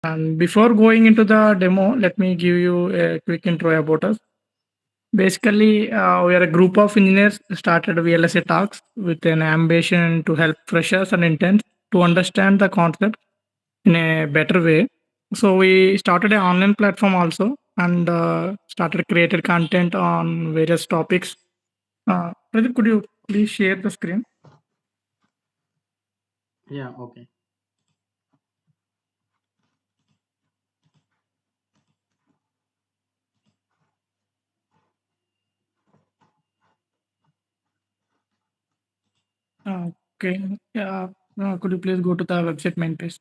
And before going into the demo, let me give you a quick intro about us. Basically, we are a group of engineers started VLSI Talks with an ambition to help freshers and interns to understand the concept in a better way. So we started an online platform also and started created content on various topics. Pradeep, could you please share the screen? Yeah, okay. Okay. Yeah. Could you please go to the website main page?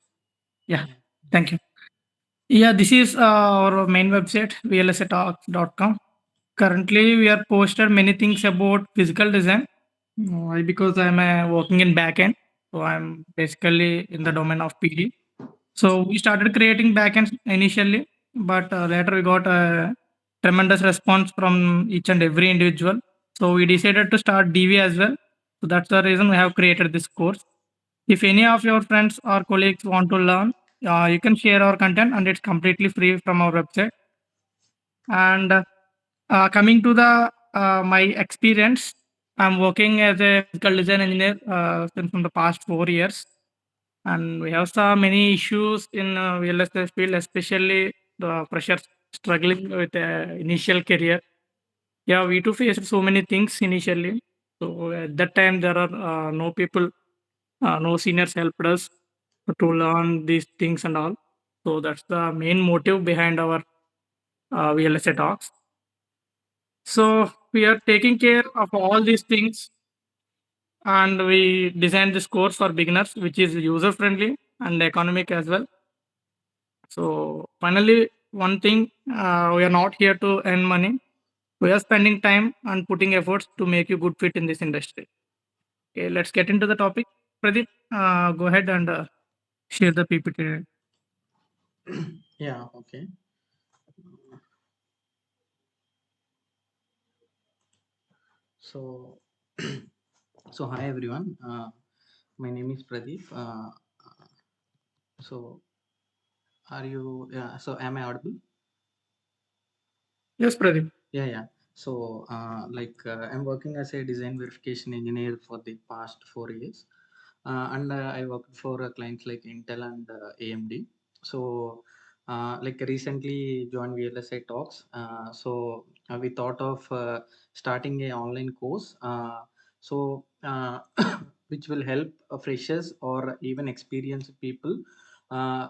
Yeah. Yeah. Thank you. Yeah, this is our main website, vlsatalks.com. Currently, we are posted many things about physical design. Why? Because I'm working in backend, so I'm basically in the domain of PD. So we started creating backends initially, but later we got a tremendous response from each and every individual. So we decided to start DV as well. So that's the reason we have created this course. If any of your friends or colleagues want to learn, you can share our content and it's completely free from our website. And coming to the my experience, I'm working as a physical design engineer since from the past 4 years, and we have some many issues in real estate field, especially the freshers struggling with initial career. Yeah, we too faced so many things initially. So at that time, there are no people, no seniors helped us to learn these things and all. So that's the main motive behind our VLSA talks. So we are taking care of all these things and we designed this course for beginners, which is user friendly and economic as well. So finally, one thing, we are not here to earn money. We are spending time and putting efforts to make you good fit in this industry. Okay, let's get into the topic. Pradeep, go ahead and share the PPT. Yeah, okay. So, so hi everyone. My name is Pradeep. So, are you? Yeah. So, am I audible? Yes, Pradeep. Yeah, yeah. So, I'm working as a design verification engineer for the past 4 years, and I worked for clients like Intel and AMD. So, recently joined VLSI Talks. We thought of starting a online course. Which will help freshers or even experienced people. Uh,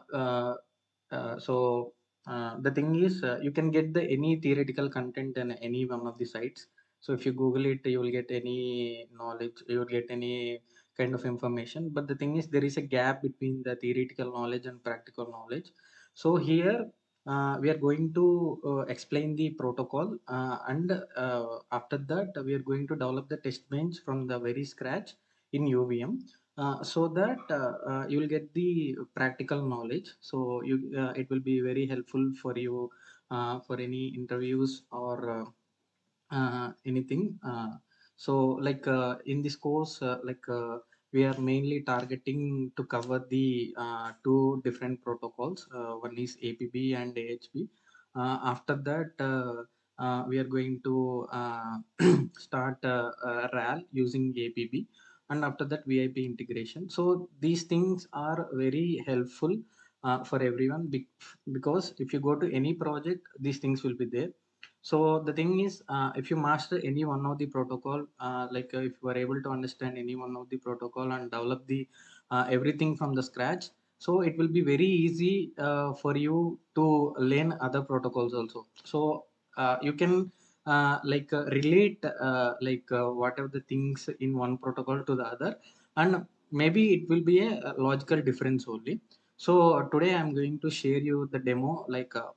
uh, the thing is, you can get the any theoretical content in any one of the sites. So if you Google it, you will get any knowledge, you will get any kind of information. But the thing is, there is a gap between the theoretical knowledge and practical knowledge. So here we are going to explain the protocol, and after that we are going to develop the test bench from the very scratch in UVM, so that you will get the practical knowledge. So it will be very helpful for you for any interviews or anything. In this course, we are mainly targeting to cover the two different protocols. One is APB and AHB. After that, we are going to start RAL using APB, and after that VIP integration. So these things are very helpful for everyone, because if you go to any project, these things will be there. So the thing is, if you master any one of the protocol, if you are able to understand any one of the protocol and develop the everything from the scratch, so it will be very easy for you to learn other protocols also. So you can relate whatever the things in one protocol to the other, and maybe it will be a logical difference only. So today I'm going to share you the demo,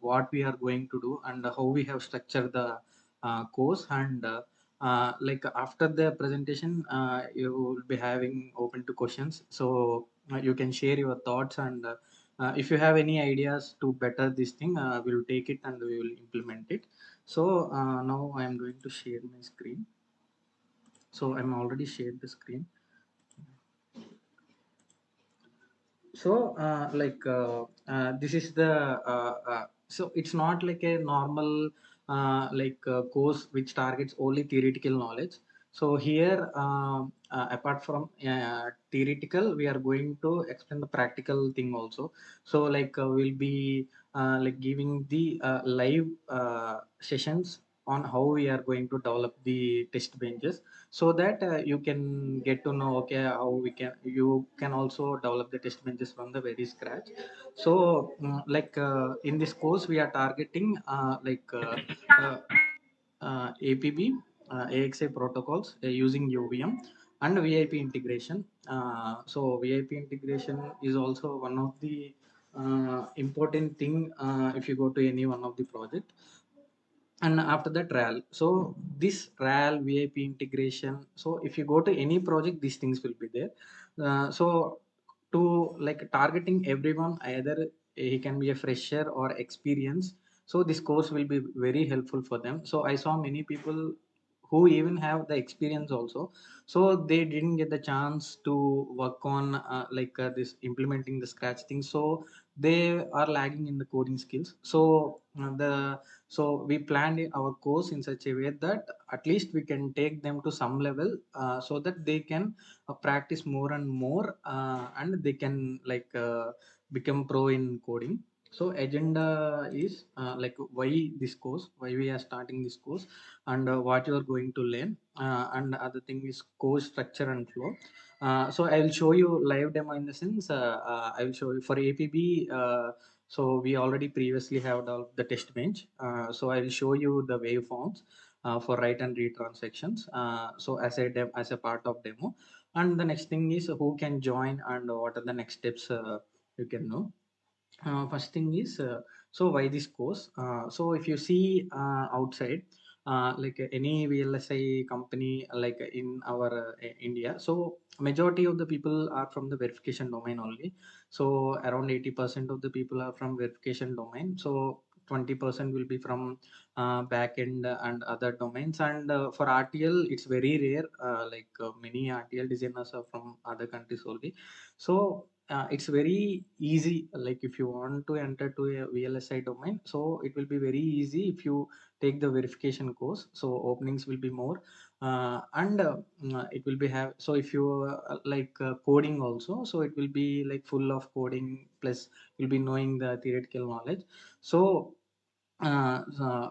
what we are going to do and how we have structured the course. And after the presentation, you will be having open to questions. So you can share your thoughts, and if you have any ideas to better this thing, we'll take it and we will implement it. So now I am going to share my screen. So I'm already shared the screen. So this is the so it's not like a normal course which targets only theoretical knowledge. So here apart from theoretical, we are going to explain the practical thing also. So we'll be giving the live sessions on how we are going to develop the test benches, so that you can get to know, okay, how we can, you can also develop the test benches from the very scratch. So in this course we are targeting uh, APB AXI protocols using UVM and VIP integration. So VIP integration is also one of the important thing if you go to any one of the project. And after that RAL, so this RAL VIP integration, so if you go to any project these things will be there. So to like targeting everyone, either he can be a fresher or experience, so this course will be very helpful for them. So I saw many people who even have the experience also, so they didn't get the chance to work on this implementing the scratch thing, so they are lagging in the coding skills. So the so we planned our course in such a way that at least we can take them to some level, so that they can practice more and more, and they can become pro in coding. So agenda is why this course, why we are starting this course, and what you are going to learn, and other thing is course structure and flow. So I will show you live demo in the sense, I will show you for APB. So we already previously have the test bench. So I will show you the waveforms for write and read transactions. So as as a part of demo, and the next thing is who can join and what are the next steps you can know. First thing is, so why this course? So if you see outside, any VLSI company in our India, so majority of the people are from the verification domain only. So around 80% of the people are from verification domain. So 20% will be from backend and other domains. And for RTL, it's very rare. Many RTL designers are from other countries only. So it's very easy, like if you want to enter to a VLSI domain, so it will be very easy if you take the verification course. So openings will be more, and it will be have, so if you coding also, so it will be like full of coding, plus you'll be knowing the theoretical knowledge. So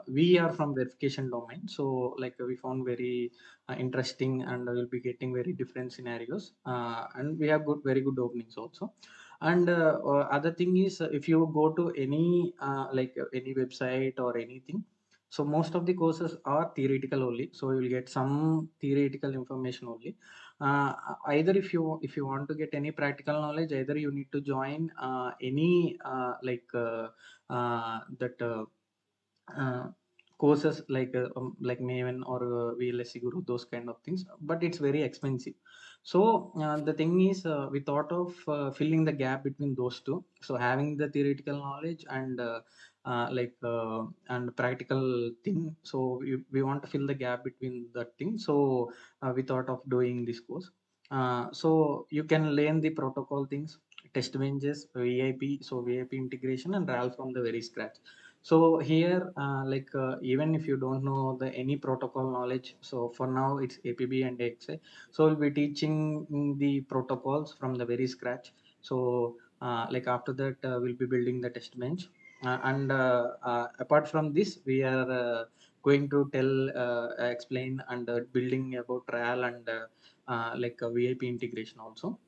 we are from verification domain, so we found very interesting, and we'll be getting very different scenarios, and we have good, very good openings also. And other thing is, if you go to any any website or anything, so most of the courses are theoretical only, so you will get some theoretical information only. Either if you want to get any practical knowledge, either you need to join any that uh, courses like Maven or VLSI Guru, those kind of things, but it's very expensive. So the thing is, we thought of filling the gap between those two. So having the theoretical knowledge and and practical thing. So we want to fill the gap between that thing. So we thought of doing this course. So you can learn the protocol things, test benches, VIP, so VIP integration and RAL from the very scratch. So here even if you don't know the any protocol knowledge, so for now it's APB and AXA, so we'll be teaching the protocols from the very scratch. So after that we'll be building the test bench, and apart from this we are going to tell explain and building about RAL and VIP integration also.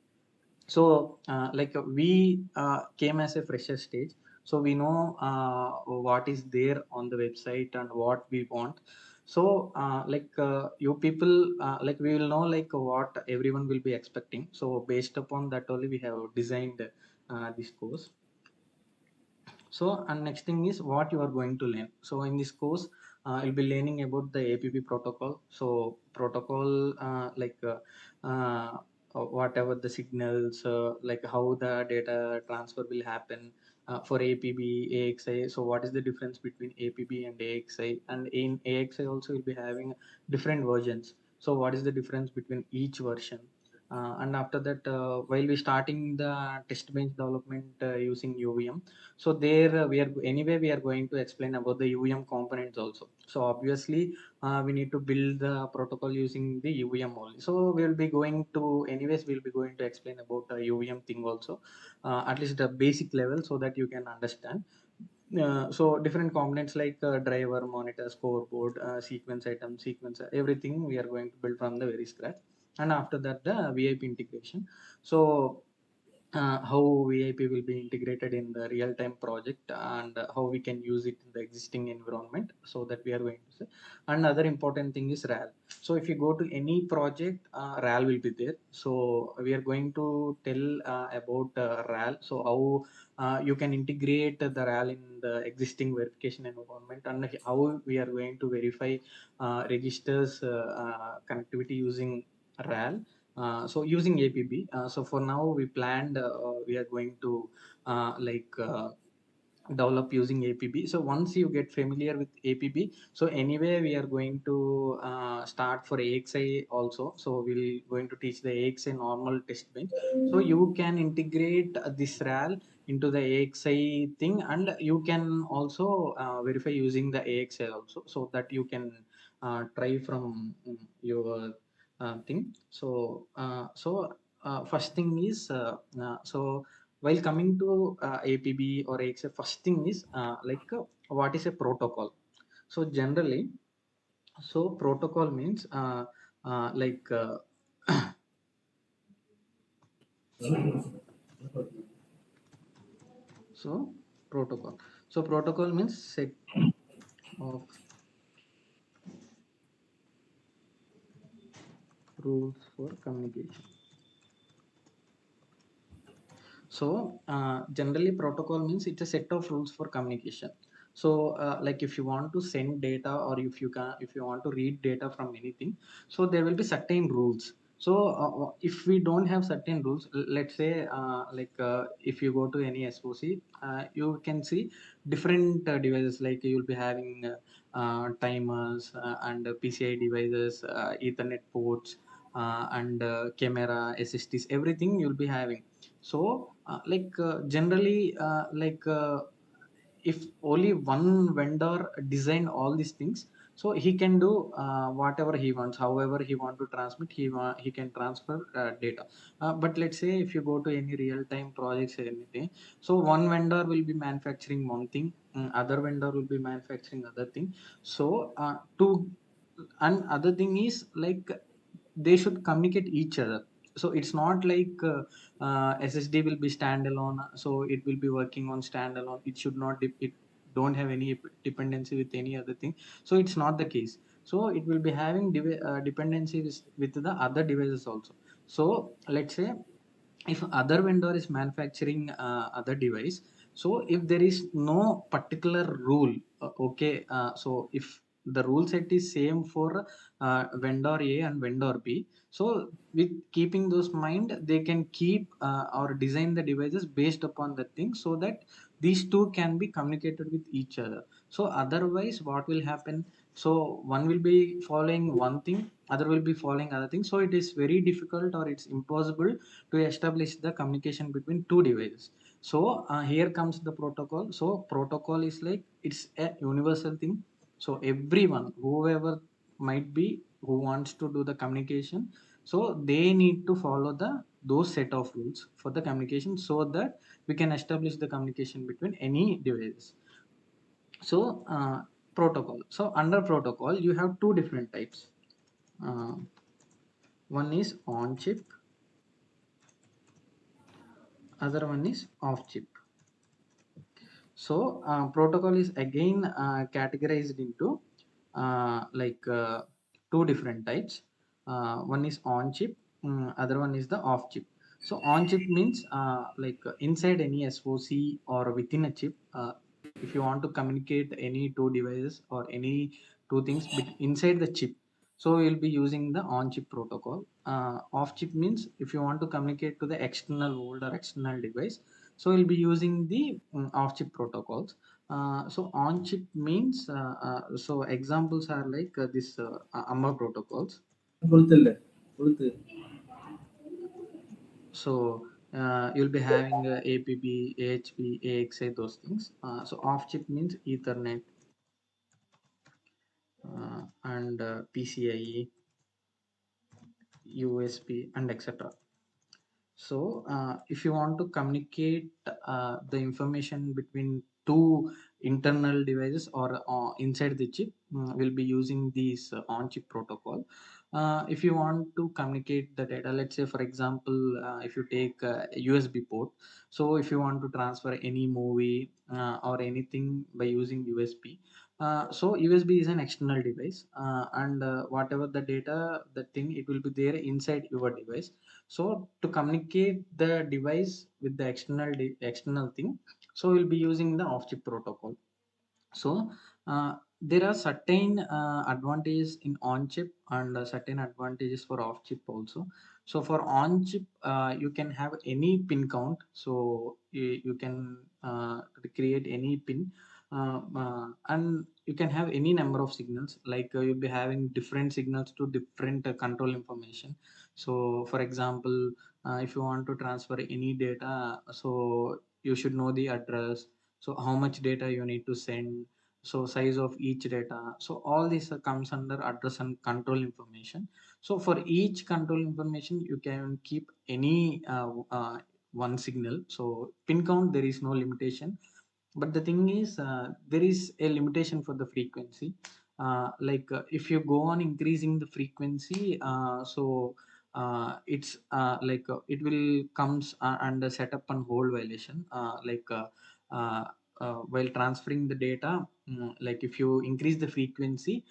So we came as a fresher stage, so we know what is there on the website and what we want. So you people, we will know what everyone will be expecting, so based upon that only we have designed this course. So, and next thing is what you are going to learn. So in this course, you'll be learning about the APB protocol. So protocol, whatever the signals, like how the data transfer will happen for APB, AXI. So what is the difference between APB and AXI? And in AXI also you'll be having different versions. So what is the difference between each version? And after that, while we starting the test bench development using UVM, so there we are going to explain about the UVM components also. So obviously we need to build the protocol using the UVM only. So we'll be going to explain about the UVM thing also, at least the basic level, so that you can understand. So different components like driver, monitor, scoreboard, sequence item, everything we are going to build from the very scratch. And after that, the VIP integration. So how VIP will be integrated in the real-time project, and how we can use it in the existing environment, so that we are going to say. Another important thing is RAL. So if you go to any project, RAL will be there. So we are going to tell about RAL. So how you can integrate the RAL in the existing verification environment, and how we are going to verify registers connectivity using RAL. So using APB. So for now, we are going to develop using APB. So once you get familiar with APB, so anyway we are going to start for AXI also. So we'll going to teach the AXI normal test bench. So you can integrate this RAL into the AXI thing, and you can also verify using the AXI also, so that you can try from your thing. First thing is while coming to APB or AXA, first thing is what is a protocol? So generally, so protocol means uh, like uh, so protocol. So protocol means set of rules for communication. So generally protocol means it's a set of rules for communication. So like if you want to send data, or if you want to read data from anything, so there will be certain rules. So if we don't have certain rules, let's say if you go to any SOC, you can see different devices, like you'll be having timers and PCI devices, Ethernet ports, and camera, SSDs, everything you'll be having. So generally if only one vendor design all these things, so he can do whatever he wants, however he want to transmit, he can transfer data. But let's say if you go to any real time projects or anything, so one vendor will be manufacturing one thing, other vendor will be manufacturing other thing. So to and other thing is like they should communicate each other. So it's not like SSD will be standalone, so it will be working on standalone. It should not it don't have any dependency with any other thing. So it's not the case. So it will be having dependency with the other devices also. So let's say if other vendor is manufacturing other device, so if there is no particular rule, so if the rule set is same for vendor A and vendor B, so with keeping those mind, they can keep or design the devices based upon the thing, so that these two can be communicated with each other. So otherwise what will happen, so one will be following one thing, other will be following other thing, so it is very difficult or it's impossible to establish the communication between two devices. So here comes the protocol. So protocol is like it's a universal thing. So everyone, whoever might be, who wants to do the communication, so they need to follow those set of rules for the communication, so that we can establish the communication between any devices. So protocol. So under protocol, you have two different types. Uh, one is on chip, other one is off chip. So protocol is again categorized into two different types. One is on chip, other one is the off chip. So on chip means inside any SOC or within a chip. If you want to communicate any two devices or any two things inside the chip, so we'll be using the on chip protocol. Off chip means if you want to communicate to the external world or external device, so we'll be using the off chip protocols. So on chip means so examples are like this AMBA protocols. കൊടുത്തില്ലേ കൊടുത്ത് So you'll be having APB, AHP, AXI, those things. So off chip means Ethernet, and PCIe, USB, and etc. So, if you want to communicate the information between two internal devices or inside the chip, we'll be using these on-chip protocol. If you want to communicate the data, let's say for example, if you take a USB port, so if you want to transfer any movie or anything by using USB, so USB is an external device, and whatever the data, the thing, it will be there inside your device. So to communicate the device with the external thing, so we'll be using the off chip protocol. So there are certain advantages in on chip and certain advantages for off chip also. So for on chip, you can have any pin count, so you can create any pin, and you can have any number of signals, like you'll be having different signals to different control information. So for example, if you want to transfer any data, so you should know the address, so how much data you need to send, so size of each data, so all this comes under address and control information. So for each control information you can keep any one signal. So pin count, there is no limitation, but the thing is, there is a limitation for the frequency. Like if you go on increasing the frequency, it's like it will comes under setup and hold violation, uh, while transferring the data. Like if you increase the frequency,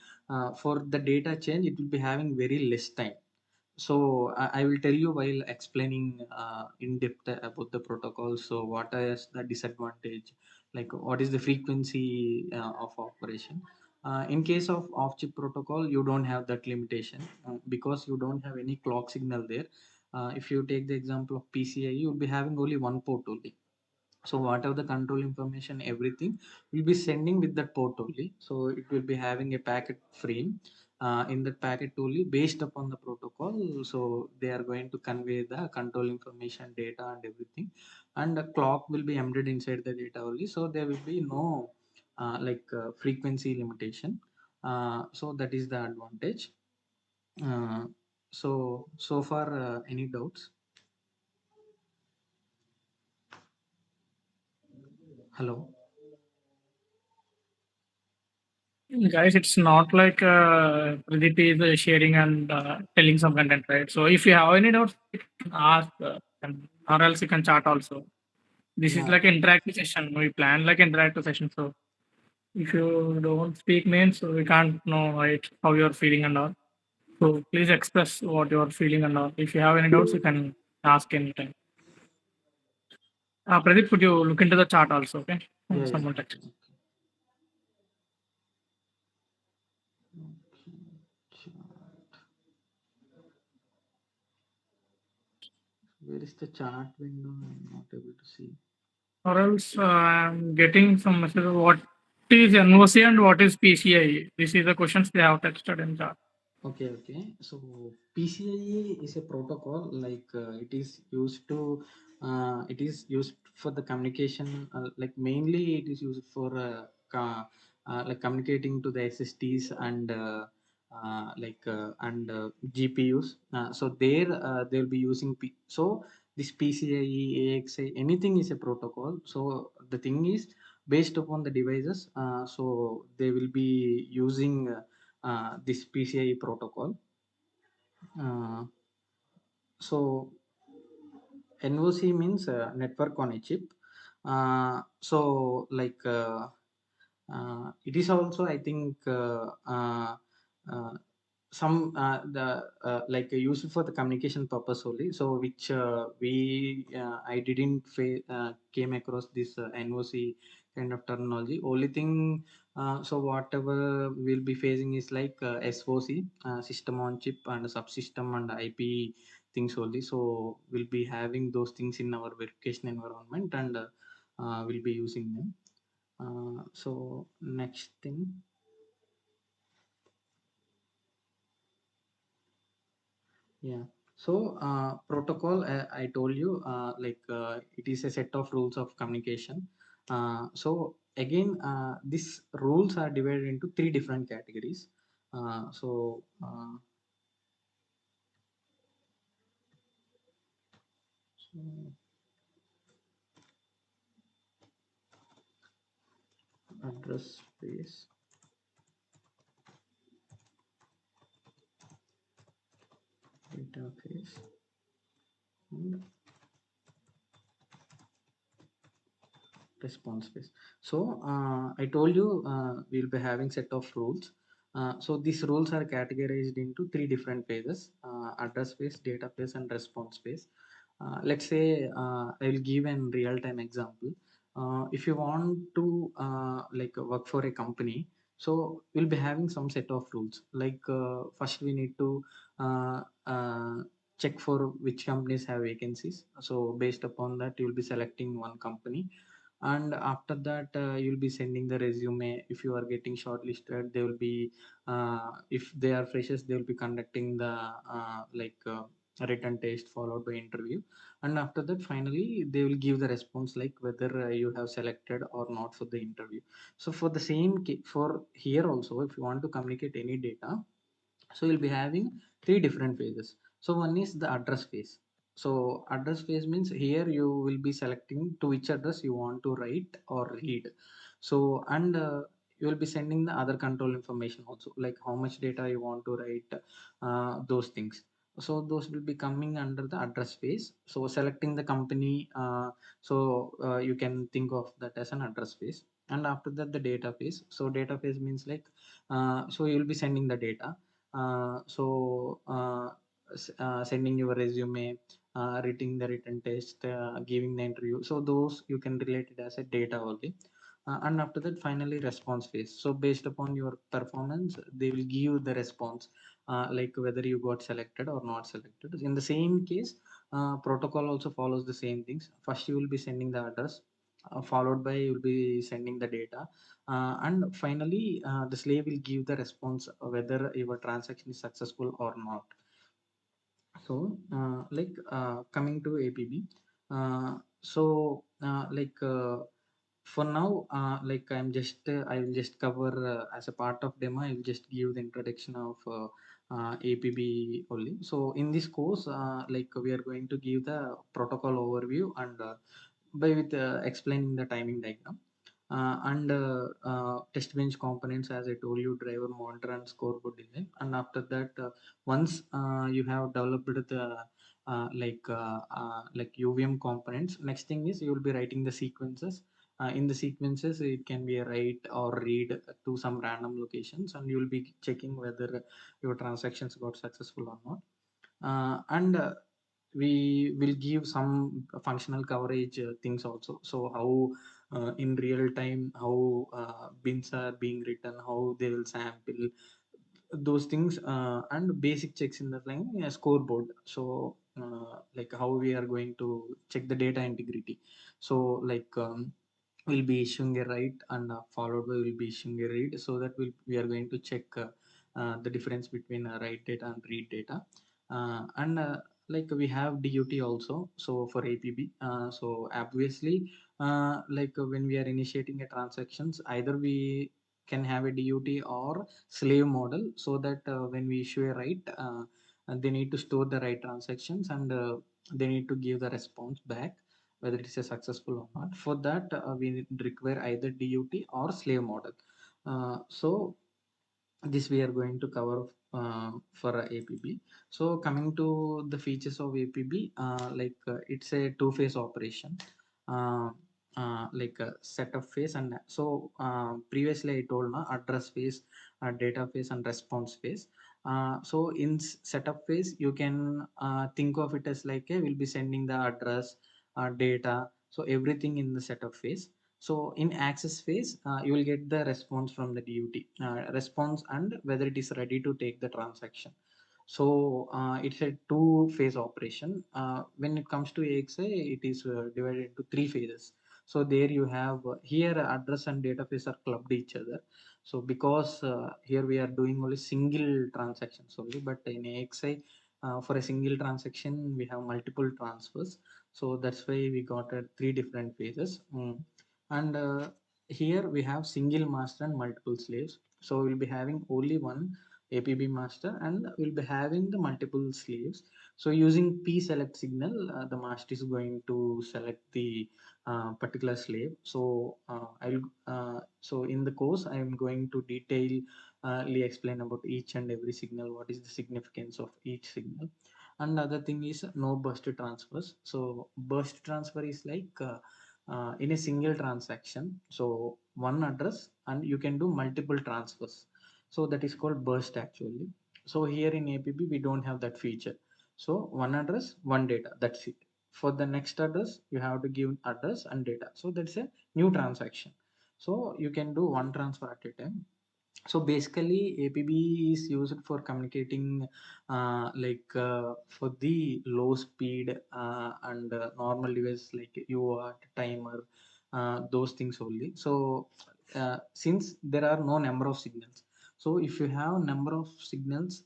for the data change, it will be having very less time. So I will tell you while explaining in depth about the protocol. So what is the disadvantage? Like what is the frequency of operation? In case of off-chip protocol, you don't have that limitation because you don't have any clock signal there. If you take the example of PCI, you'll be having only one port only. So whatever the control information, everything will be sending with that port only. So it will be having a packet frame. In that packet only, based upon the protocol, so they are going to convey the control information, data, and everything, and the clock will be embedded inside the data only. So there will be no frequency limitation. So that is the advantage. uh, so far, any doubts? Hello. Guys, it's not like Pradeep is sharing and telling some content, right? So if you have any doubts, you can ask, or else you can chat also. This is Yeah. like an interactive session. We plan like interactive session. So if you don't speak means we can't know right how you're feeling and all. So please express what you're feeling and all. If you have any doubts, you can ask anytime. Pradeep, could you look into the chart also? Okay, Yeah, yeah. someone text. Okay. Okay. Where is the chart window? I'm not able to see. Or else I'm getting some message. What is NOC and what is PCI? This is the questions they have texted in chat. Okay, okay. So PCIe is a protocol, like it is used for the communication. Like mainly, it is used for like communicating to the SSDs and GPUs. So there they'll be using so this PCIe, AXI, anything is a protocol. So the thing is based upon the devices. So they will be using this PCI protocol. Uh, so NOC means network on a chip. It is also, I think, uh, some the used for the communication purpose only. So which we I didn't came across this NOC kind of terminology. Only thing, so whatever we'll be facing is like SOC, system on chip, and subsystem and IP things only. So we'll be having those things in our verification environment, and we'll be using them. So next thing, yeah. So protocol, I told you, it is a set of rules of communication. So again, these rules are divided into three different categories. So address space, interface, and response based. So I told you we'll be having set of rules. So these rules are categorized into three different phases: address phase, data phase, and response phase. Let's say I will give an real time example. If you want to work for a company, so we'll be having some set of rules. First we need to uh, uh, check for which companies have vacancies. So based upon that you'll be selecting one company, and after that you'll be sending the resume. If you are getting shortlisted, they will be if they are freshers, they will be conducting the written test followed by interview, and after that finally they will give the response like whether you have selected or not for the interview. So for the same for here also, if you want to communicate any data, so you'll be having three different phases. So one is the address phase. So address phase means here you will be selecting to which address you want to write or read. So and you will be sending the other control information also, like how much data you want to write, those things. So those will be coming under the address phase. So selecting the company, you can think of that as an address phase. And after that the data phase. So data phase means like so you will be sending the data. Sending your resume, writing the written test, giving the interview. So those you can relate it as a data only. And after that, finally response phase. So based upon your performance, they will give the response, like whether you got selected or not selected. In the same case, protocol also follows the same things. First, you will be sending the address. Followed by you will be sending the data, and finally the slave will give the response whether your transaction is successful or not. So coming to APB, for now, I will just cover as a part of demo. I will just give the introduction of APB only. So in this course, we are going to give the protocol overview and by with explaining the timing diagram. And test bench components, as I told you, driver, monitor, and scoreboard design. And after that, once you have developed the UVM components, next thing is you will be writing the sequences. In the sequences, it can be a write or read to some random locations, and you will be checking whether your transactions got successful or not. And we will give some functional coverage things also. So how in real time how bins are being written, how they will sample those things, and basic checks in the line scoreboard. So how we are going to check the data integrity. So we'll be issuing a write, and followed by we'll be issuing a read, so that we are going to check the difference between write data and read data. And we have DUT also, so for APB. So obviously, when we are initiating a transactions, either we can have a DUT or slave model, so that when we issue a write, they need to store the right transactions, and they need to give the response back whether it is a successful or not. For that, we require either DUT or slave model. So this we are going to cover for APB. So coming to the features of APB, it's a two-phase operation, uh, like a setup phase. And so previously I told na address phase, data phase, and response phase. So in setup phase, you can think of it as like we'll be sending the address, data, so everything in the setup phase. So in access phase, you will get the response from the DUT, response and whether it is ready to take the transaction. So it's a two-phase operation. When it comes to AXA, it is divided into three phases. So there you have here address and data phase are clubbed each other. So because here we are doing only single transactions only, but in AXI for a single transaction we have multiple transfers, so that's why we got three different phases. And here we have single master and multiple slaves, so we'll be having only one APB master and we'll be having the multiple slaves. So using p select signal, the master is going to select the particular slave. So so in the course I am going to explain about each and every signal, what is the significance of each signal. And other thing is no burst transfers. So burst transfer is like in a single transaction, so one address and you can do multiple transfers, so that is called burst actually. So here in APB we don't have that feature. So one address, one data, that's it. For the next address you have to give address and data, so that's a new transaction. So you can do one transfer at a time. So basically APB is used for communicating for the low speed and normal device like UART timer, those things only. So since there are no number of signals, so if you have number of signals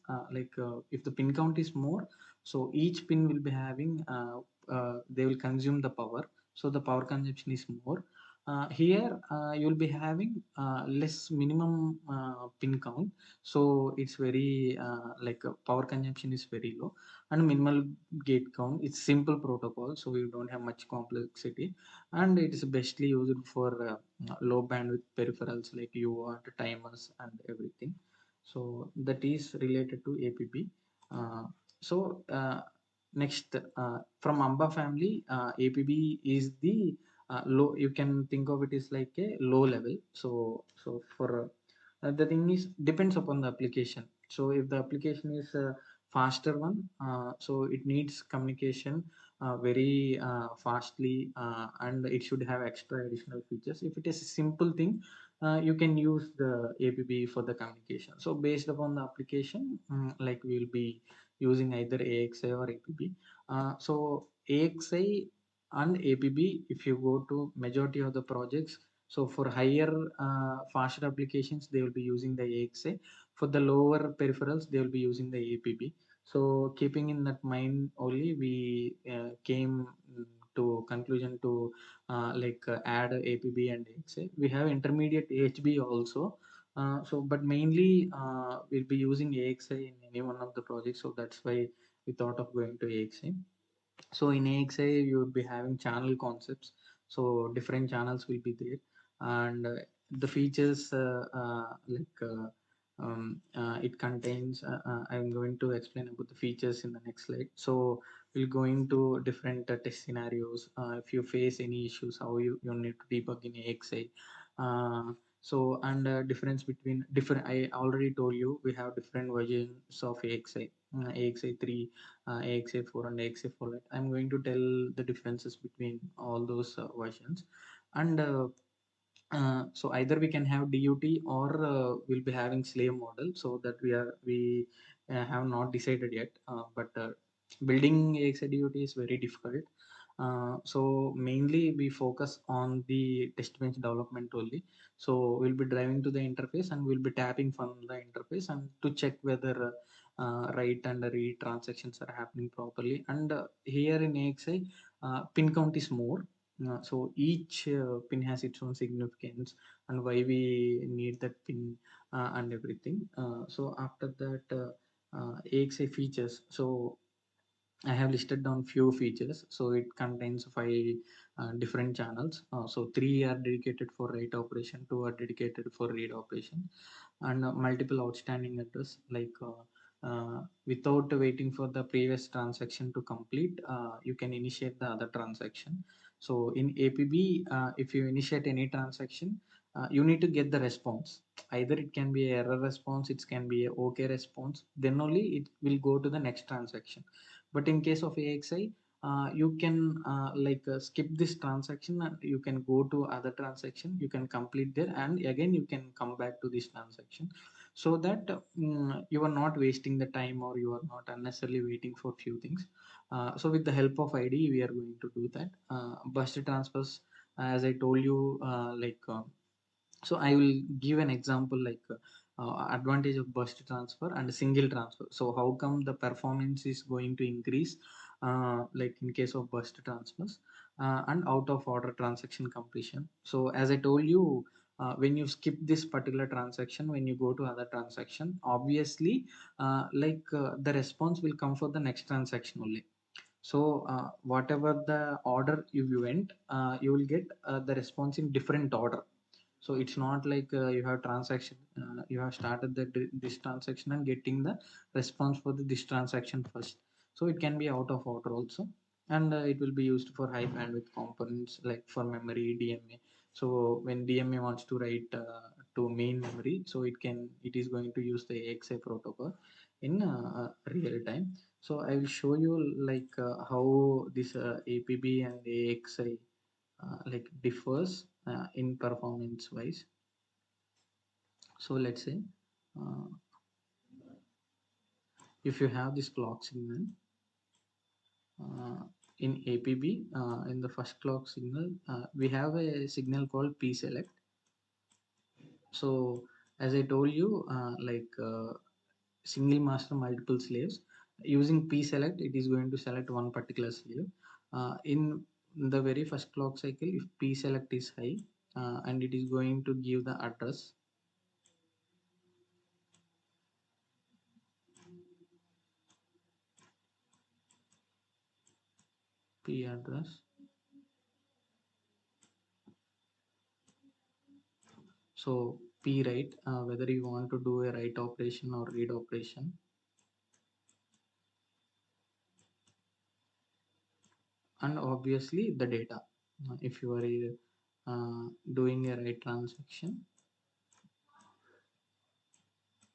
if the pin count is more, so each pin will be having they will consume the power, so the power consumption is more. Here you'll be having less minimum pin count, so it's very power consumption is very low, and minimal gate count. It's simple protocol, so you don't have much complexity, and it is bestly used for low bandwidth peripherals like UART timers and everything. So that is related to APB. Uh, so next from AMBA family, APB is the low, you can think of it as like a low level. So for the thing is depends upon the application. So if the application is a faster one, so it needs communication very fastly, and it should have extra additional features. If it is a simple thing, you can use the APB for the communication. So based upon the application, like we will be using either AXI or APB. So AXI and APB, if you go to majority of the projects, so for higher faster applications they will be using the AXI. For the lower peripherals they will be using the APB. So keeping in that mind only, we came to conclusion to add APB and AXI. We have intermediate HB also. So but mainly we'll be using AXI in any one of the projects, so that's why we thought of going to AXI. So in AXI you will be having channel concepts, so different channels will be there, and the features it contains I'm going to explain about the features in the next slide. So we'll go into different test scenarios. If you face any issues, how you need to debug in AXI. So and difference between different, I already told you we have different versions of AXI, AXI 3, AXA 4 and AXA 4 Lite. I'm going to tell the differences between all those versions. And so either we can have DUT or we'll be having slave model, so that we have not decided yet. But building AXA DUT is very difficult. So mainly we focus on the test bench development only. So we'll be driving to the interface and we'll be tapping from the interface and to check whether write and read transactions are happening properly. And here in AXI, pin count is more. So each pin has its own significance and why we need that pin and everything. So after that, AXI features. So I have listed down few features. So it contains five different channels. So three are dedicated for write operation, two are dedicated for read operation, and multiple outstanding address without waiting for the previous transaction to complete, you can initiate the other transaction. So in APB, if you initiate any transaction, you need to get the response. Either it can be a error response, it can be a OK response, then only it will go to the next transaction. But in case of AXI, you can skip this transaction and you can go to other transaction, you can complete there and again you can come back to this transaction, so that you are not wasting the time or you are not unnecessarily waiting for few things. So with the help of ID we are going to do that. Burst transfers, as I told you, so I will give an example advantage of burst transfer and single transfer. So how come the performance is going to increase, like in case of burst transfers, and out of order transaction completion. So as I told you, when you skip this particular transaction, when you go to other transaction, obviously the response will come for the next transaction only. So whatever the order you went, you will get the response in different order. So it's not like you have transaction, you have started this transaction and getting the response for this transaction first. So it can be out of order also, and it will be used for high bandwidth components like for memory DMA. So when DMA wants to write to main memory, so it is going to use the AXI protocol in real time. So I will show you like how this APB and AXI like differs in performance wise. So let's say uh, if you have this clock signal uh, in APB, in the first clock signal, we have a signal called P select. So as I told you, single master multiple slaves, using P select, it is going to select one particular slave. In the very first clock cycle, if P select is high, and it is going to give the address P address. So P write, whether you want to do a write operation or read operation, and obviously the data. If you are doing a write transaction,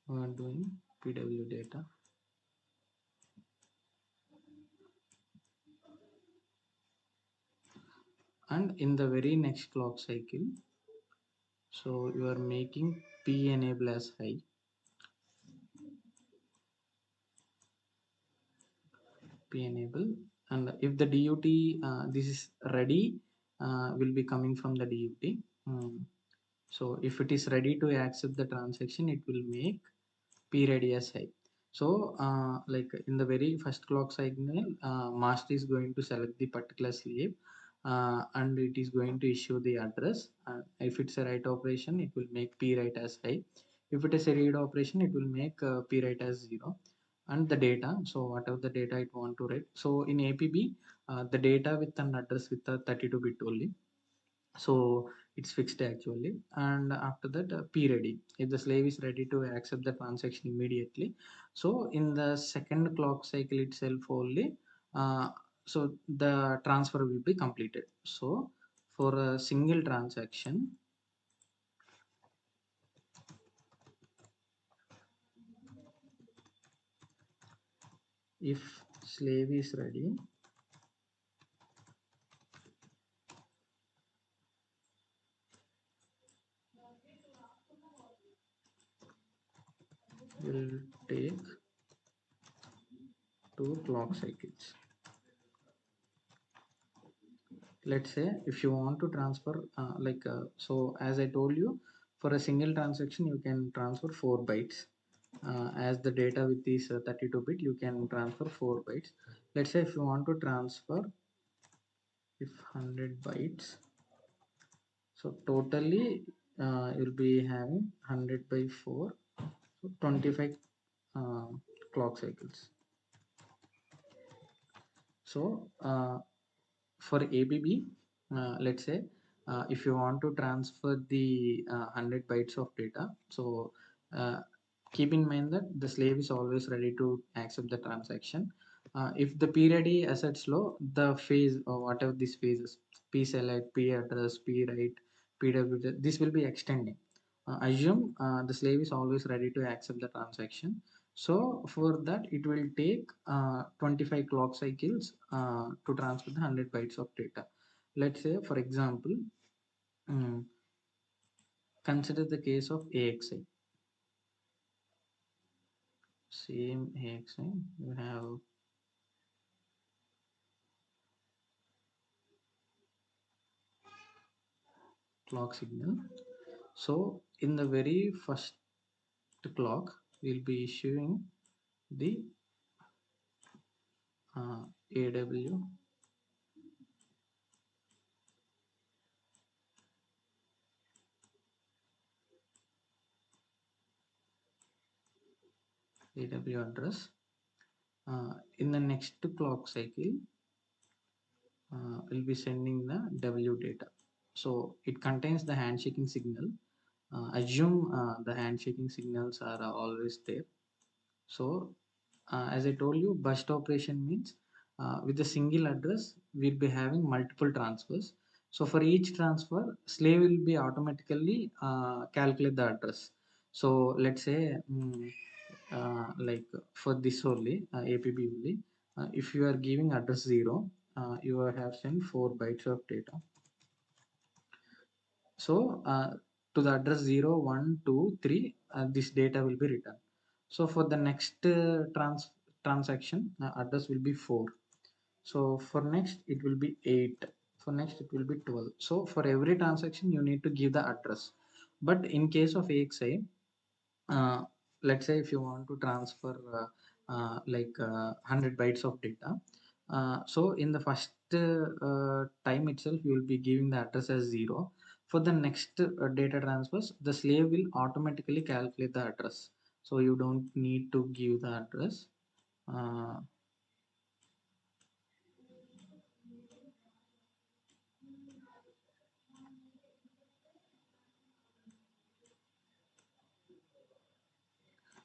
doing PW data, and in the very next clock cycle, so you are making P enable as high, P enable, and if the DUT this is ready, will be coming from the DUT. So if it is ready to accept the transaction, it will make P ready as high. So like in the very first clock signal, master is going to select the particular slave, and it is going to issue the address. If it's a write operation, it will make P write as high. If it is a read operation, it will make P write as 0. And the data, so whatever the data it want to write. So in APB, the data with an address with a 32-bit only, so it's fixed actually. And after that, P ready, if the slave is ready to accept the transaction immediately, so in the second clock cycle itself only, uh, so the transfer will be completed. So for a single transaction, if slave is ready, will take 2 clock cycles. Let's say if you want to transfer so as I told you, for a single transaction you can transfer 4 bytes, as the data with this 32-bit you can transfer 4 bytes. Let's say if you want to transfer, if 100 bytes, so totally you'll be having 100 by 4, so 25 uh, clock cycles. So for ABB, let's say if you want to transfer the 100 bytes of data, so uh, keep in mind that the slave is always ready to accept the transaction. If the period is assets low, the phase or whatever this phases, P select, P address, P write, PW, this will be extending. Assume the slave is always ready to accept the transaction. So for that, it will take 25 clock cycles to transfer the 100 bytes of data. Let's say, for example, um, consider the case of AXI. Same AXI, you have clock signal. So in the very first clock, we'll be issuing the AW address. In the next clock cycle, we'll be sending the W data. So it contains the handshaking signal. Assume the handshaking signals are always there. So as I told you, burst operation means with a single address, we'll be having multiple transfers. So for each transfer, slave will be automatically calculate the address. So let's say like for this only, APB only, if you are giving address 0, you have sent 4 bytes of data. So to the address 0, 1, 2, 3, this data will be written. So for the next transaction, address will be 4. So for next it will be 8. For next it will be 12. So for every transaction you need to give the address. But in case of AXI, uh, let's say if you want to transfer like 100 bytes of data, so in the first time itself you will be giving the address as 0. For the next data transfers, the slave will automatically calculate the address, so you don't need to give the address. uh,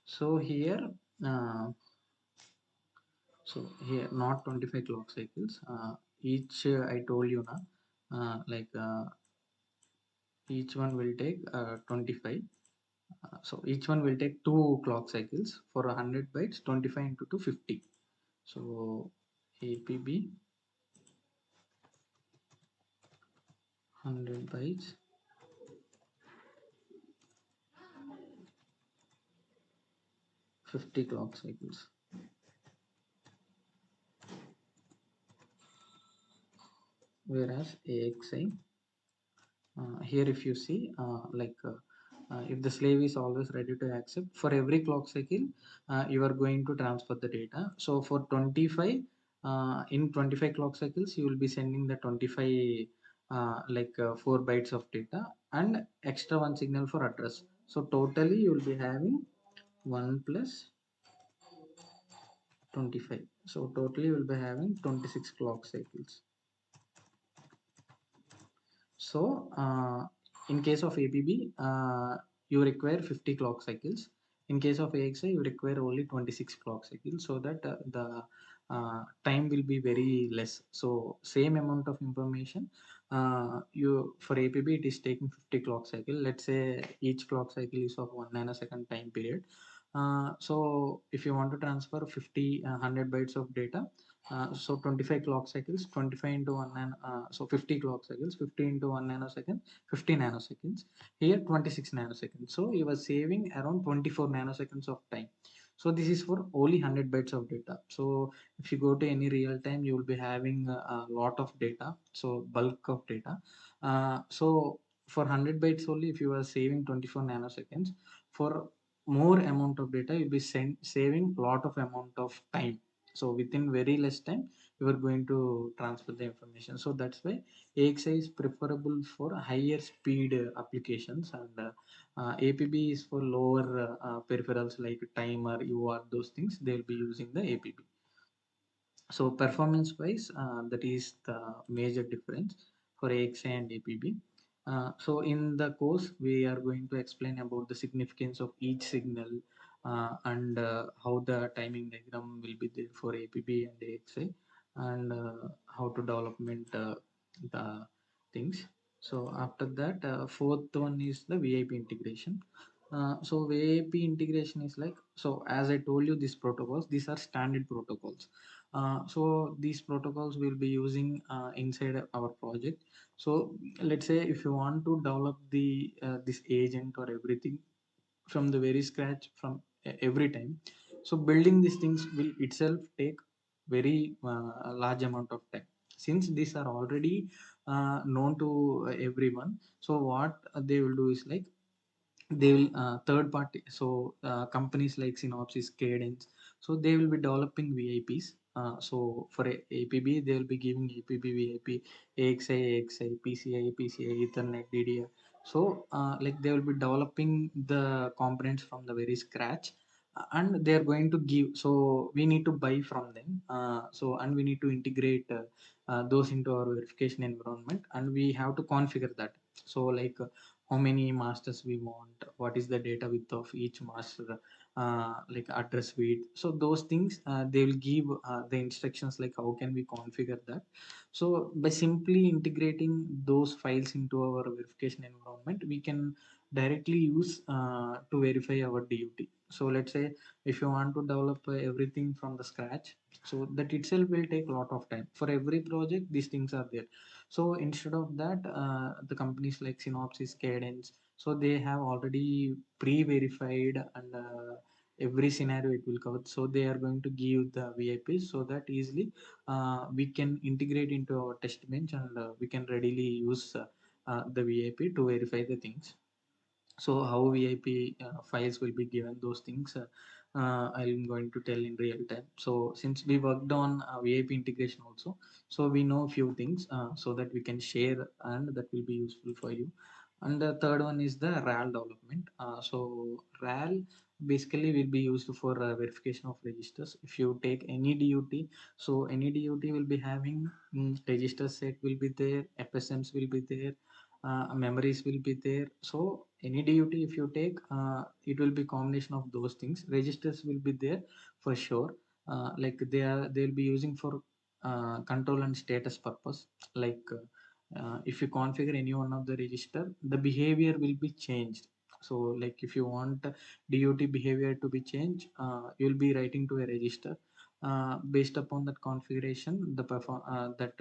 so here uh, so here not 25 clock cycles, each I told you now, like each one will take 25. So each one will take 2 clock cycles for 100 bytes, 25 into 2, 50. So APB 100 bytes, 50 clock cycles. Whereas AXI, here if you see if the slave is always ready to accept, for every clock cycle you are going to transfer the data. So for 25, in 25 clock cycles you will be sending the 25 4 bytes of data and extra one signal for address. So totally you will be having 1 plus 25. So totally you will be having 26 clock cycles. So in case of APB, you require 50 clock cycles. In case of AXI, you require only 26 clock cycles, so that the time will be very less. So same amount of information, you for APB it is taking 50 clock cycle. Let's say each clock cycle is of 1 nanosecond time period. So if you want to transfer 50 100 bytes of data, so 25 clock cycles, 25 into 1 so 50 clock cycles, 50 into 1 nanosecond, 50 nanoseconds. Here 26 nanoseconds. So you are saving around 24 nanoseconds of time. So this is for only 100 bytes of data. So if you go to any real time, you will be having a lot of data, so bulk of data. So for 100 bytes only, if you are saving 24 nanoseconds, for more amount of data, you'll be saving lot of amount of time. So within very less time you are going to transfer the information. So that's why AXI is preferable for higher speed applications, and APB is for lower peripherals like timer, UART, those things they'll be using the APB. So performance wise, that is the major difference for AXA and APB. So in the course we are going to explain about the significance of each signal, and how the timing diagram will be there for APB and AXA, and how to development the things. So after that, fourth one is the VIP integration. So VIP integration is like, so as I told you, these protocols, these are standard protocols. So these protocols we'll be using inside our project. So let's say if you want to develop the this agent or everything from the very scratch from every time, so building these things will itself take very large amount of time, since these are already known to everyone. So what they will do is like, they will third party, so companies like Synopsys, Cadence, so they will be developing VIPs. So for APB they will be giving APB VIP, AXI, PCI, Ethernet, DDR. So like they will be developing the components from the very scratch, and they are going to give, so we need to buy from them, so and we need to integrate those into our verification environment, and we have to configure that. So like how many masters we want, what is the data width of each master, like address width, so those things they will give the instructions like how can we configure that. So by simply integrating those files into our verification environment, we can directly use to verify our DUT. So let's say if you want to develop everything from the scratch, so that itself will take a lot of time. For every project these things are there. So instead of that, the companies like Synopsys, Cadence, so they have already pre-verified, and every scenario it will cover. So they are going to give the VIPs so that easily we can integrate into our test bench, and we can readily use the VIP to verify the things. So how VIP files will be given, those things I'm going to tell in real time. So since we worked on VIP integration also, so we know few things so that we can share, and that will be useful for you. And the third one is the RAL development. So RAL basically will be used for verification of registers. If you take any DUT, so any DUT will be having register set will be there, FSMs will be there, memories will be there. So any DUT if you take, it will be combination of those things. Registers will be there for sure. Like they'll be using for control and status purpose. Like if you configure any one of the register, the behavior will be changed. So like if you want DUT behavior to be changed, you'll be writing to a register. Based upon that configuration, the perform that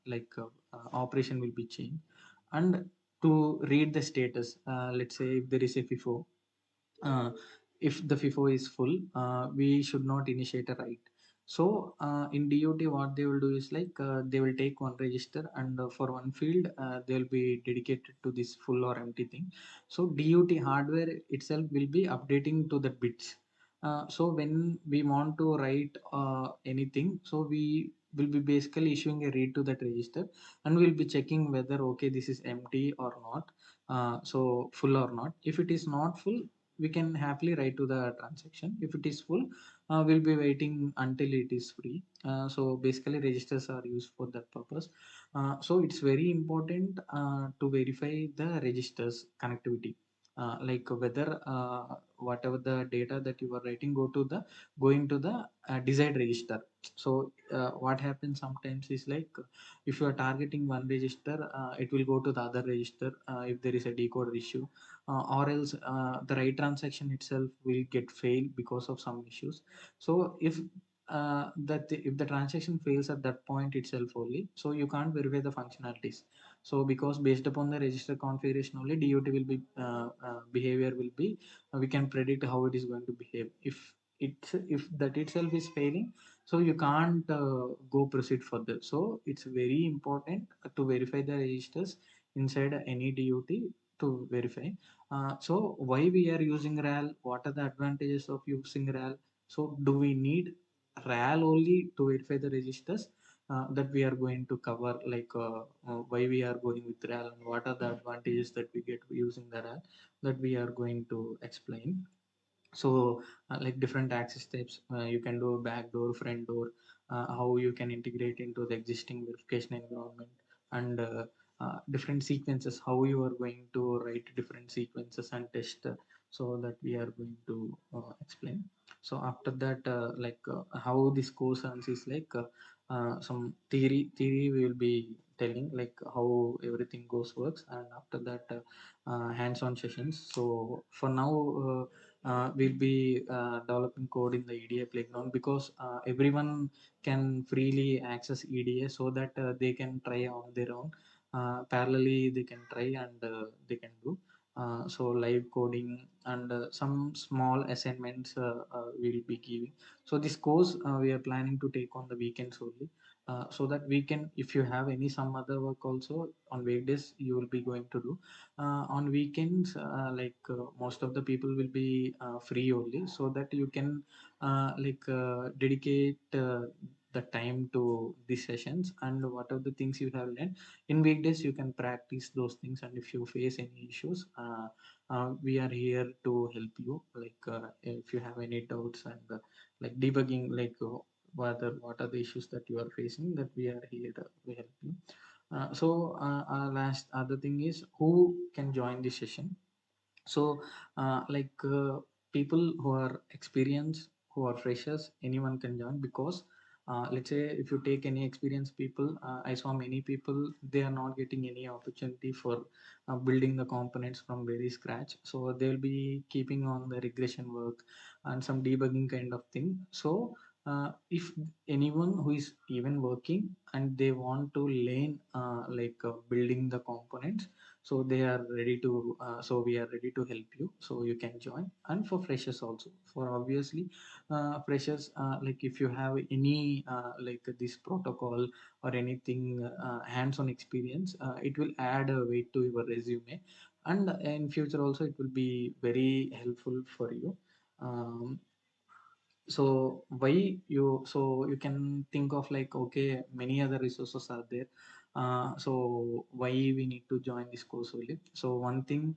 like operation will be changed. And to read the status, let's say if there is a FIFO, uh, if the FIFO is full, we should not initiate a write. So in DOT, what they will do is like they will take one register, and for one field, they will be dedicated to this full or empty thing. So DOT hardware itself will be updating to the bits. So when we want to write anything, so we will be basically issuing a read to that register, and we'll be checking whether okay this is empty or not, so full or not. If it is not full, we can happily write to the transaction. If it is full, we'll be waiting until it is free. So basically registers are used for that purpose. So it's very important to verify the registers connectivity, like whether whatever the data that you are writing going to the desired register. So what happens sometimes is like if you are targeting one register, it will go to the other register if there is a decoder issue, or else the write transaction itself will get failed because of some issues. So if the transaction fails at that point itself only, so you can't verify the functionalities. So because based upon the register configuration only, DUT will be behavior will be, we can predict how it is going to behave. If that itself is failing, so you can't go proceed further. So it's very important to verify the registers inside any DUT to verify. So why we are using RAL? What are the advantages of using RAL? So do we need RAL only to verify the registers? That we are going to cover, like why we are going with RAL, and what are the advantages that we get using the RAL, that we are going to explain. So like different access types, you can do backdoor, front door, how you can integrate into the existing verification environment, and different sequences, how you are going to write different sequences and test, so that we are going to explain. So after that, like how this course runs is like some theory we will be telling, like how everything goes works, and after that hands-on sessions. So for now, we'll be developing code in the EDA playground, because everyone can freely access EDA, so that they can try on their own. Parallelly, they can try, and they can do. So live coding, and some small assignments we'll be giving. So this course we are planning to take on the weekends only. so that we can, if you have any some other work also on weekdays you will be going to do, on weekends most of the people will be free only, so that you can dedicate the time to these sessions, and whatever the things you have learned in weekdays you can practice those things. And if you face any issues, we are here to help you, if you have any doubts and debugging, what are the issues that you are facing, that we are here to help you. Our last other thing is who can join this session. So people who are experienced, who are freshers, anyone can join, because let's say if you take any experienced people, I saw many people, they are not getting any opportunity for building the components from very scratch, so they'll be keeping on the regression work and some debugging kind of thing. So if anyone who is even working and they want to learn building the components, so they are ready to so we are ready to help you, so you can join. And for freshers also, for obviously freshers, if you have any this protocol or anything hands-on experience, it will add a weight to your resume, and in future also it will be very helpful for you. um, so why you so you can think of like, okay, many other resources are there, so why we need to join this course only. So one thing,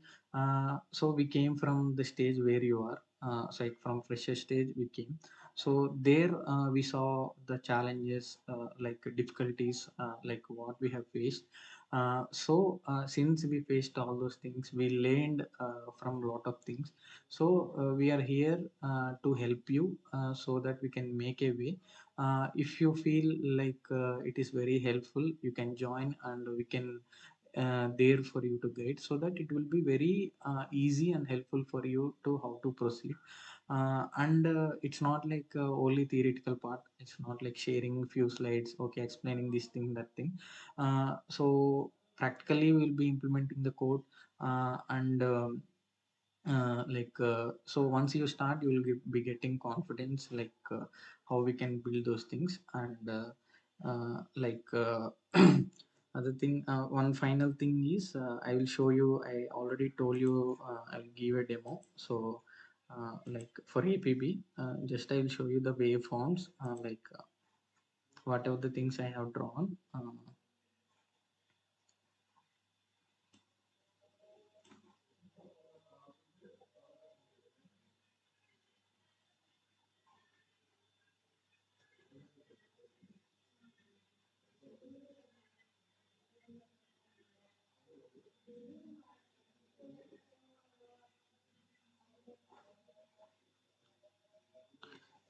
so we came from the stage where you are, so like from fresher stage we came. So there we saw the challenges, difficulties, what we have faced. Since we faced all those things, we learned from a lot of things. So we are here to help you, so that we can make a way. If you feel like it is very helpful, you can join, and we can there for you to guide, so that it will be very easy and helpful for you to how to proceed. And it's not like only theoretical part, it's not like sharing few slides, okay, explaining this thing, that thing. So practically we'll be implementing the code, and so once you start, you will be getting confidence, how we can build those things. And other thing, one final thing is, I will show you, I already told you, I'll give a demo. So for APB, just I will show you the waveforms, whatever the things I have drawn.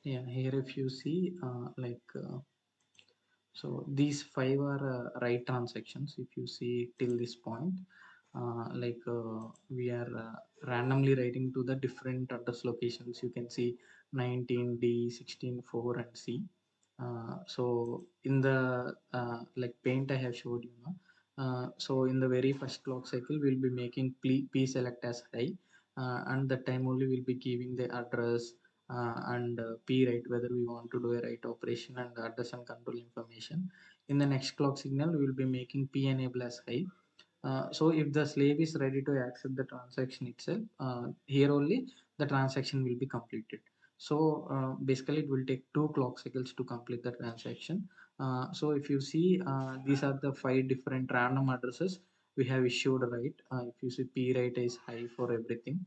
Yeah, here if you see, so these five are right transactions. If you see till this point, we are randomly writing to the different address locations. You can see 19D, 16.4, and C. So in the paint I have showed you now. So in the very first clock cycle, we'll be making P select as high, and that time only we'll be giving the address and P write, whether we want to do a write operation, and address and control information. In the next clock signal, we will be making P enable as high. So if the slave is ready to accept the transaction itself, here only the transaction will be completed. So basically it will take 2 clock cycles to complete the transaction. So if you see, these are the 5 different random addresses we have issued, right? If you see, P rate is high for everything.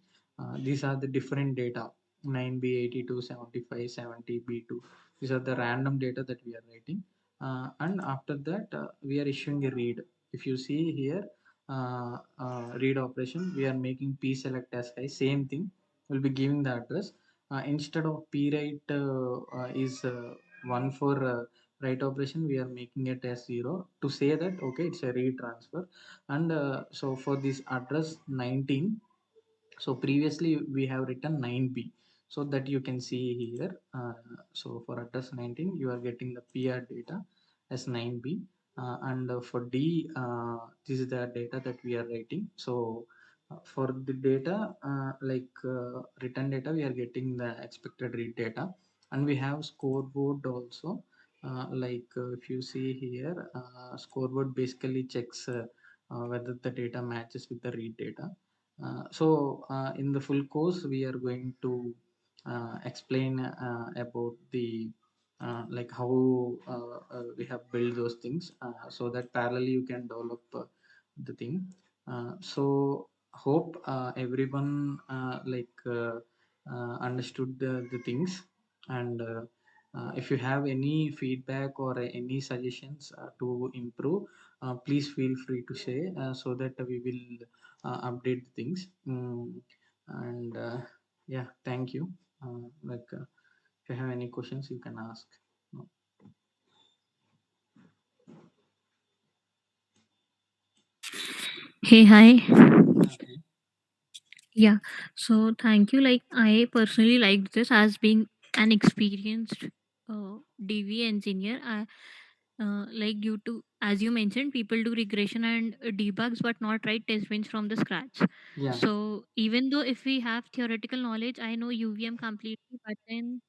These are the different data: 9B, 82, 75, 70, B2. These are the random data that we are writing. And after that, we are issuing a read. If you see here, read operation, we are making P select as high, same thing, we'll be giving the address. Instead of P write is 1 for write operation, we are making it as 0 to say that, okay, it's a read transfer. And so for this address 19, so previously we have written 9B, so that you can see here. So for address 19, you are getting the PR data as 9B, and for D, this is the data that we are writing. So for the data, return data, we are getting the expected read data, and we have scoreboard also. If you see here, scoreboard basically checks whether the data matches with the read data. In the full course, we are going to explain about the like how we have built those things, so that parallelly you can develop the thing. So hope everyone understood the things, and if you have any feedback or any suggestions to improve, please feel free to share, so that we will update things. And Yeah, thank you. If you have any questions, you can ask. Hey, hi. Yeah. Yeah. So thank you. Like I personally liked this as being an experienced DV engineer. I like you to, as you mentioned, people do regression and debugs, but not write test bench from the scratch. Yeah. So even though if we have theoretical knowledge, I know UVM completely, but then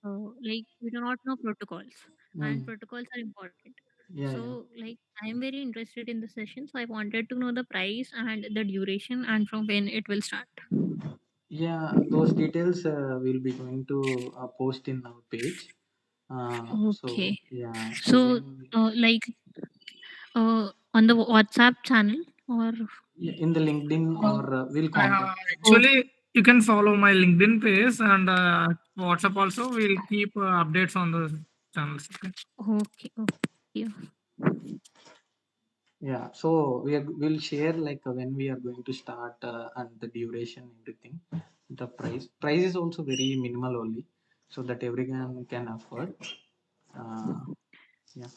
like we do not know protocols, and Mm. protocols are important. Yeah, yeah. So like I am very interested in the session, so I wanted to know the price and the duration and from when it will start. Yeah, those details we'll be going to post in our page. Okay. Yeah, so So like on the WhatsApp channel or yeah, in the LinkedIn, Uh, or we'll contact. oh, Actually, you can follow my LinkedIn page and WhatsApp also. We'll keep updates on the channels. Okay. okay, okay. Yeah, so we'll share like when we are going to start, and the duration, everything. The price is also very minimal only, so that everyone can afford. Uh, yeah.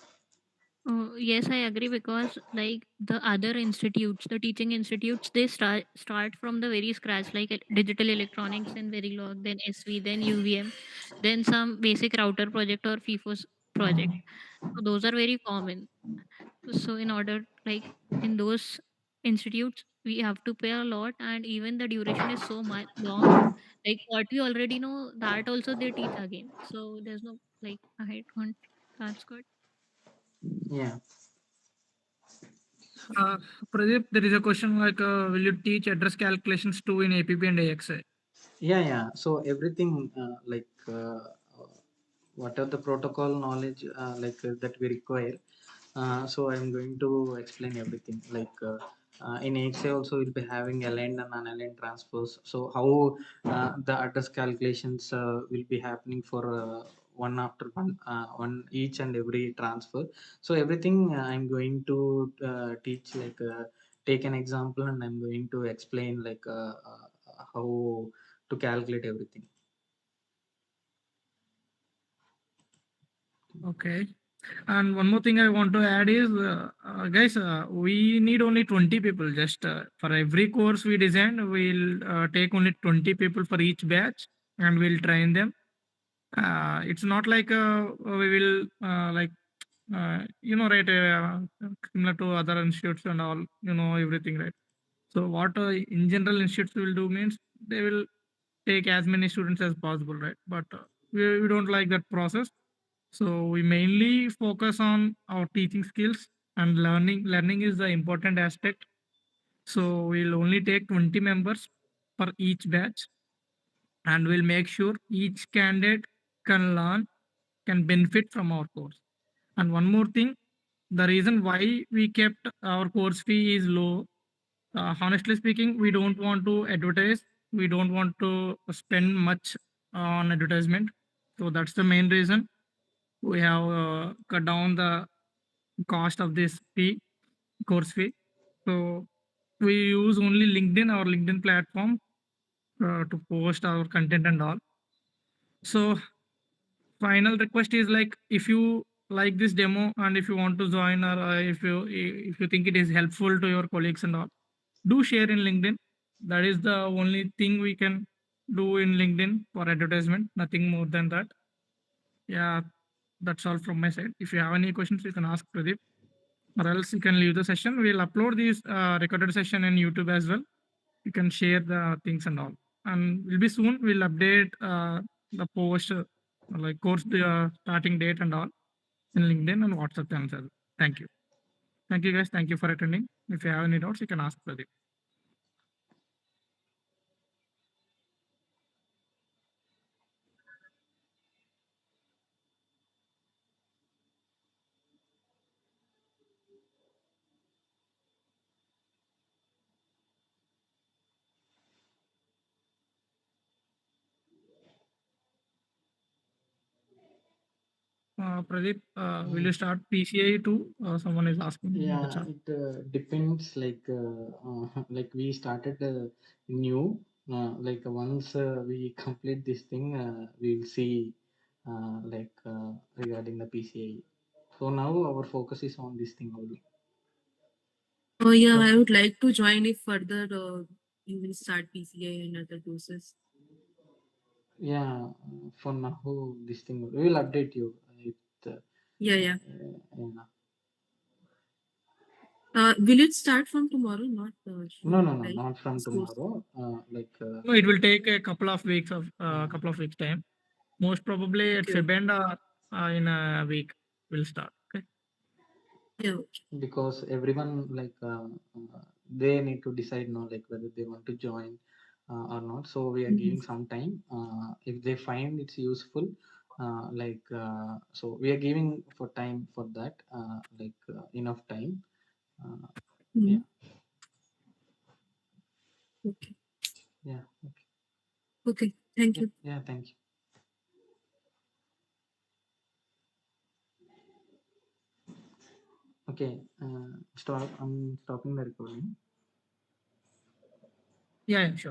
Yes, I agree because like the other institutes, the teaching institutes, they start from the very scratch, like digital electronics and Verilog, then SV, then UVM, then some basic router project or FIFO's project. So those are very common. So in order like in those institutes, we have to pay a lot, and even the duration is so much long. Like what we already know, that also they teach again. So there's no like I don't. That's good. Yeah. Uh, Pradeep, there is a question like, will you teach address calculations too in APB and AXI? Yeah, yeah. So everything, what are the protocol knowledge that we require. So I'm going to explain everything. In AXA also we'll be having aligned and unaligned transfers. So how the address calculations will be happening for one after one, one each and every transfer. So everything I'm going to teach, take an example, and I'm going to explain how to calculate everything. Okay. And one more thing I want to add is, guys, we need only 20 people. Just for every course we design, we'll take only 20 people for each batch and we'll train them. It's not like we will right, similar to other institutes and all, everything, right? So what in general institutes will do means they will take as many students as possible, right? But we don't like that process. So we mainly focus on our teaching skills and learning. Learning is the important aspect. So we'll only take 20 members for each batch, and we'll make sure each candidate can learn, can benefit from our course. And one more thing, the reason why we kept our course fee is low. Honestly speaking, we don't want to advertise. We don't want to spend much on advertisement. So that's the main reason we have cut down the cost of this fee, course fee. So we use only LinkedIn, our LinkedIn platform, to post our content and all. So final request is like, if you like this demo and if you want to join, or if you think it is helpful to your colleagues and all, do share in LinkedIn. That is the only thing we can do in LinkedIn for advertisement, nothing more than that. Yeah, that's all from my side. If you have any questions, you can ask Pradeep, or else you can leave the session. We'll upload this recorded session in YouTube as well. You can share the things and all. And will be soon, we'll update the post, like course starting date and all. in LinkedIn and WhatsApp channels as well. Thank you. Thank you, guys. Thank you for attending. If you have any doubts, you can ask Pradeep. Pradeep, will you start PCI too? Someone is asking in the Yeah, chat. it depends. Like we started new. Like once we complete this thing, we'll see. Regarding the PCI. So now our focus is on this thing only. Oh yeah, I would like to join if further you will start PCI and other courses. Yeah, for now this thing we will update you. Yeah, yeah. Yeah. Will it start from tomorrow? Not No, right? not from This course. tomorrow. No, it will take a couple of weeks time. Most probably at Okay. Feb end in a week will start. Okay. Yeah. Okay. because everyone they need to decide now like whether they want to join or not. So we are giving some time. If they find it's useful, so we are giving for time for that. Enough time. Mhm. Yeah. Okay. Yeah. Okay. Okay. Thank Yeah. you. Yeah. Thank you. Okay. Stop. I'm stopping the recording. Yeah, sure.